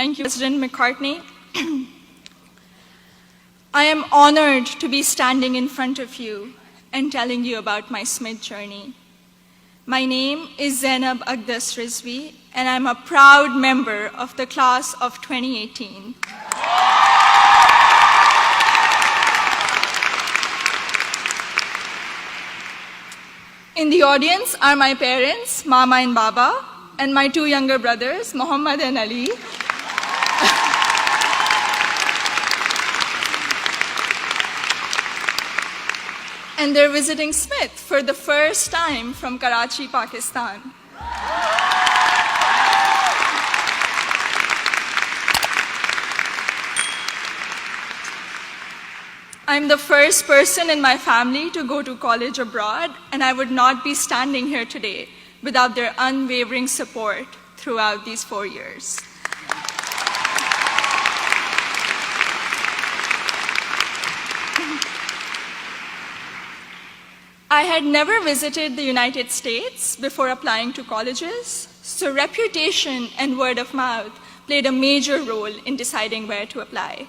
Thank you, President McCartney. I am honored to be standing in front of you and telling you about my Smith journey. My name is Zainab Aqdas Rizvi, and I'm a proud member of the class of 2018. In the audience are my parents, Mama and Baba, and my two younger brothers, Muhammad and Ali. And they're visiting Smith for the first time from Karachi, Pakistan. I'm the first person in my family to go to college abroad, and I would not be standing here today without their unwavering support throughout these 4 years. I had never visited the United States before applying to colleges, so reputation and word of mouth played a major role in deciding where to apply.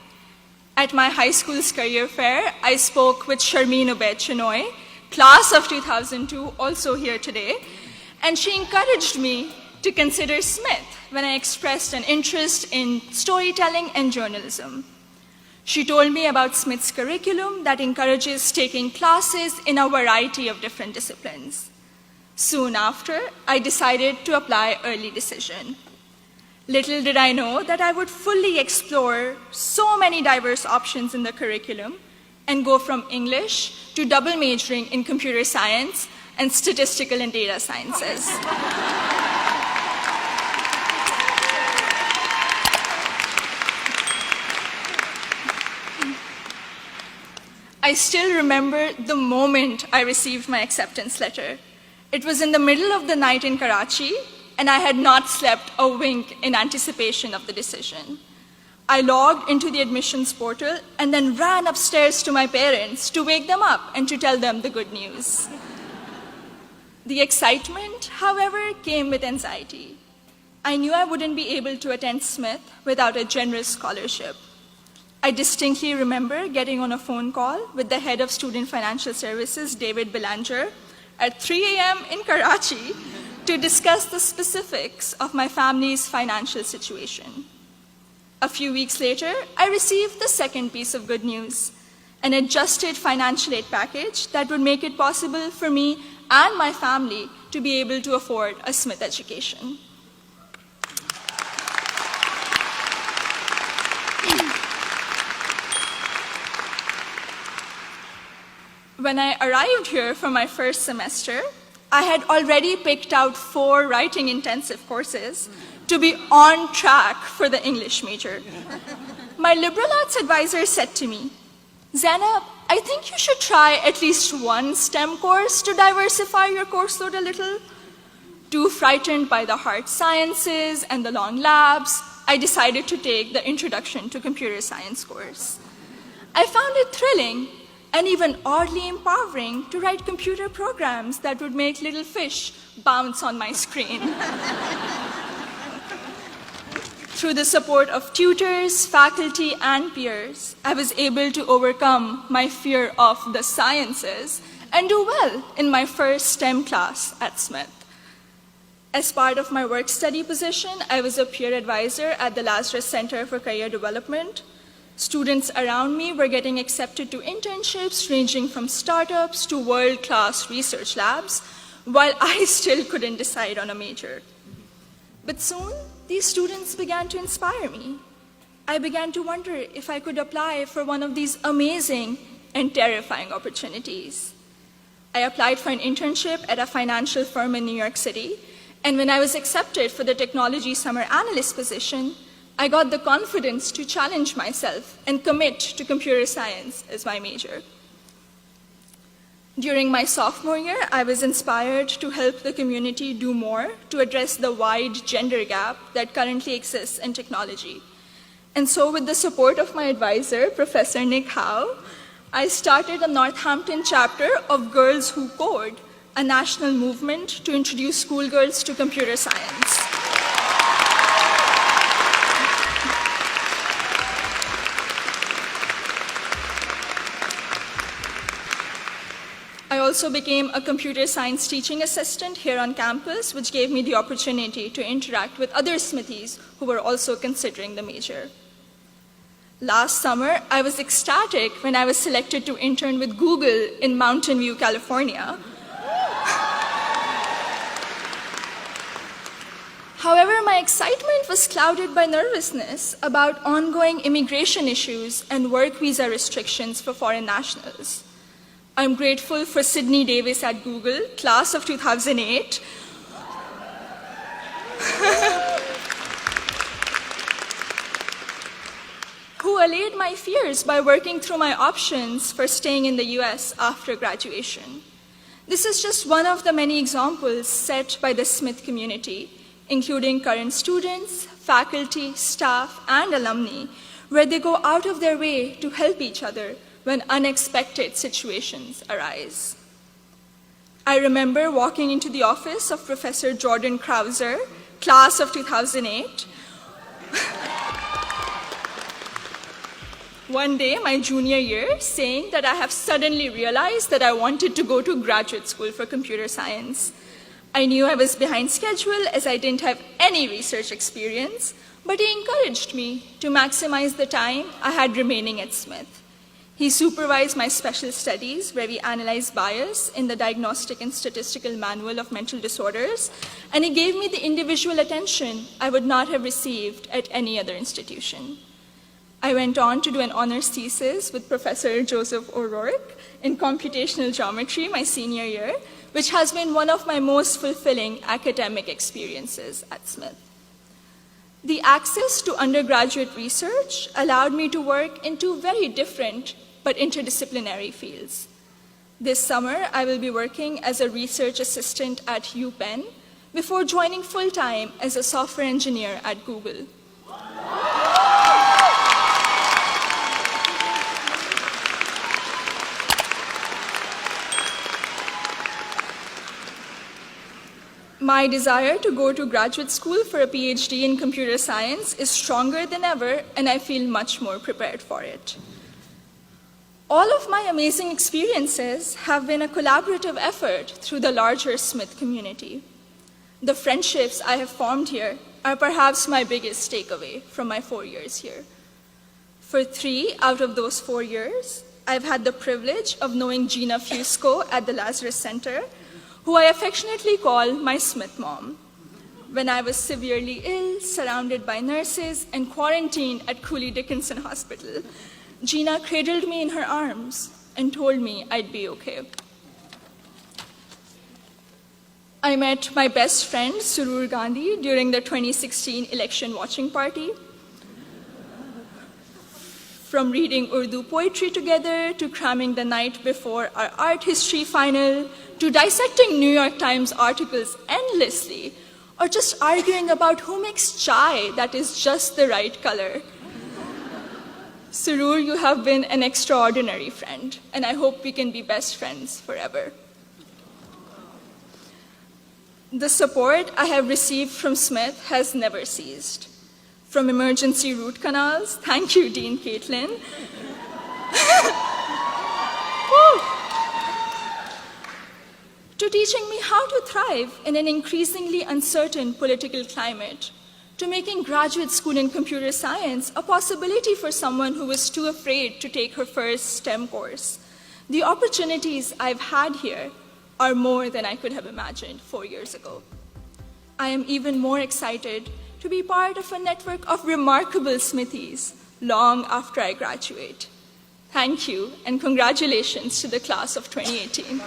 At my high school's career fair, I spoke with Sharmeen Ubaid Chinoy, class of 2002, also here today, and she encouraged me to consider Smith when I expressed an interest in storytelling and journalism. She told me about Smith's curriculum that encourages taking classes in a variety of different disciplines. Soon after, I decided to apply early decision. Little did I know that I would fully explore so many diverse options in the curriculum and go from English to double majoring in computer science and statistical and data sciences. I still remember the moment I received my acceptance letter. It was in the middle of the night in Karachi, and I had not slept a wink in anticipation of the decision. I logged into the admissions portal and then ran upstairs to my parents to wake them up and to tell them the good news. The excitement, however, came with anxiety. I knew I wouldn't be able to attend Smith without a generous scholarship. I distinctly remember getting on a phone call with the head of Student Financial Services, David Belanger, at 3 a.m. in Karachi to discuss the specifics of my family's financial situation. A few weeks later, I received the second piece of good news, an adjusted financial aid package that would make it possible for me and my family to be able to afford a Smith education. When I arrived here for my first semester, I had already picked out 4 writing-intensive courses to be on track for the English major. My liberal arts advisor said to me, "Zainab, I think you should try at least one STEM course to diversify your course load a little." Too frightened by the hard sciences and the long labs, I decided to take the Introduction to Computer Science course. I found it thrilling and even oddly empowering to write computer programs that would make little fish bounce on my screen. Through the support of tutors, faculty, and peers, I was able to overcome my fear of the sciences and do well in my first STEM class at Smith. As part of my work-study position, I was a peer advisor at the Lazarus Center for Career Development. Students around me were getting accepted to internships ranging from startups to world-class research labs, while I still couldn't decide on a major. But soon, these students began to inspire me. I began to wonder if I could apply for one of these amazing and terrifying opportunities. I applied for an internship at a financial firm in New York City, and when I was accepted for the technology summer analyst position, I got the confidence to challenge myself and commit to computer science as my major. During my sophomore year, I was inspired to help the community do more to address the wide gender gap that currently exists in technology. And so with the support of my advisor, Professor Nick Howe, I started a Northampton chapter of Girls Who Code, a national movement to introduce schoolgirls to computer science. also became a computer science teaching assistant here on campus, which gave me the opportunity to interact with other Smithies who were also considering the major. Last summer, I was ecstatic when I was selected to intern with Google in Mountain View, California. However, my excitement was clouded by nervousness about ongoing immigration issues and work visa restrictions for foreign nationals. I'm grateful for Sydney Davis at Google, class of 2008, who allayed my fears by working through my options for staying in the US after graduation. This is just one of the many examples set by the Smith community, including current students, faculty, staff, and alumni, where they go out of their way to help each other when unexpected situations arise. I remember walking into the office of Professor Jordan Krauser, class of 2008, one day, my junior year, saying that I have suddenly realized that I wanted to go to graduate school for computer science. I knew I was behind schedule as I didn't have any research experience, but he encouraged me to maximize the time I had remaining at Smith. He supervised my special studies, where we analyzed bias in the Diagnostic and Statistical Manual of Mental Disorders, and he gave me the individual attention I would not have received at any other institution. I went on to do an honors thesis with Professor Joseph O'Rourke in computational geometry my senior year, which has been one of my most fulfilling academic experiences at Smith. The access to undergraduate research allowed me to work in two very different but interdisciplinary fields. This summer, I will be working as a research assistant at UPenn before joining full-time as a software engineer at Google. My desire to go to graduate school for a PhD in computer science is stronger than ever, and I feel much more prepared for it. All of my amazing experiences have been a collaborative effort through the larger Smith community. The friendships I have formed here are perhaps my biggest takeaway from my 4 years here. For 3 out of those 4 years, I've had the privilege of knowing Gina Fusco at the Lazarus Center, who I affectionately call my Smith mom. When I was severely ill, surrounded by nurses, and quarantined at Cooley Dickinson Hospital, Gina cradled me in her arms and told me I'd be okay. I met my best friend, Surur Gandhi, during the 2016 election watching party. From reading Urdu poetry together, to cramming the night before our art history final, to dissecting New York Times articles endlessly, or just arguing about who makes chai that is just the right color. Surur, you have been an extraordinary friend, and I hope we can be best friends forever. The support I have received from Smith has never ceased. From emergency root canals, thank you, Dean Caitlin, to teaching me how to thrive in an increasingly uncertain political climate, to making graduate school in computer science a possibility for someone who was too afraid to take her first STEM course. The opportunities I've had here are more than I could have imagined 4 years ago. I am even more excited to be part of a network of remarkable Smithies long after I graduate. Thank you, and congratulations to the class of 2018.